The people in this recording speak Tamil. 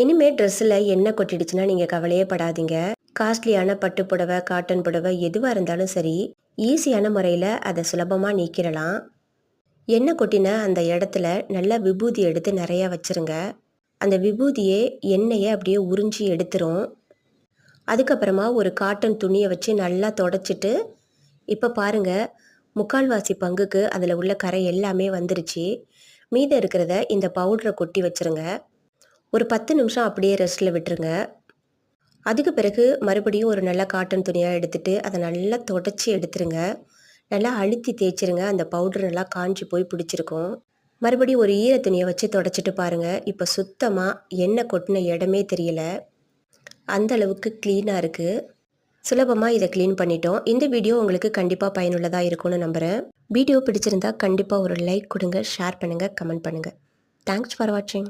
இனிமே ட்ரெஸ்ஸில் எண்ணெய் கொட்டிடுச்சுன்னா நீங்கள் கவலையே படாதீங்க. காஸ்ட்லியான பட்டு புடவை, காட்டன் புடவை எதுவாக இருந்தாலும் சரி, ஈஸியான முறையில் அதை சுலபமாக நீக்கிடலாம். எண்ணெய் கொட்டின அந்த இடத்துல நல்லா விபூதி எடுத்து நிறையா வச்சுருங்க. அந்த விபூதியே எண்ணெயை அப்படியே உறிஞ்சி எடுத்துரும். அதுக்கப்புறமா ஒரு காட்டன் துணியை வச்சு நல்லா தொடச்சிட்டு, இப்போ பாருங்கள், முக்கால்வாசி பங்குக்கு அதில் உள்ள கரை எல்லாமே வந்துருச்சு. மீதம் இருக்கிறத இந்த பவுடரை கொட்டி வச்சுருங்க. ஒரு 10 நிமிஷம் அப்படியே ரெஸ்ட்டில் விட்டுருங்க. அதுக்கு பிறகு மறுபடியும் ஒரு நல்ல காட்டன் துணியாக எடுத்துகிட்டு அதை நல்லா தொடச்சி எடுத்துருங்க. நல்லா அழுத்தி தேய்ச்சிருங்க. அந்த பவுட்ரு நல்லா காஞ்சி போய் பிடிச்சிருக்கும். மறுபடியும் ஒரு ஈர துணியை வச்சு தொடச்சிட்டு பாருங்கள். இப்போ சுத்தமாக எண்ணெய் கொட்டின இடமே தெரியல. அந்த அளவுக்கு க்ளீனாக இருக்குது. சுலபமாக இதை க்ளீன் பண்ணிட்டோம். இந்த வீடியோ உங்களுக்கு கண்டிப்பாக பயனுள்ளதாக இருக்கும்னு நம்புகிறேன். வீடியோ பிடிச்சிருந்தா கண்டிப்பாக ஒரு லைக் கொடுங்க, ஷேர் பண்ணுங்கள், கமெண்ட் பண்ணுங்கள். தேங்க்ஸ் ஃபார் வாட்சிங்.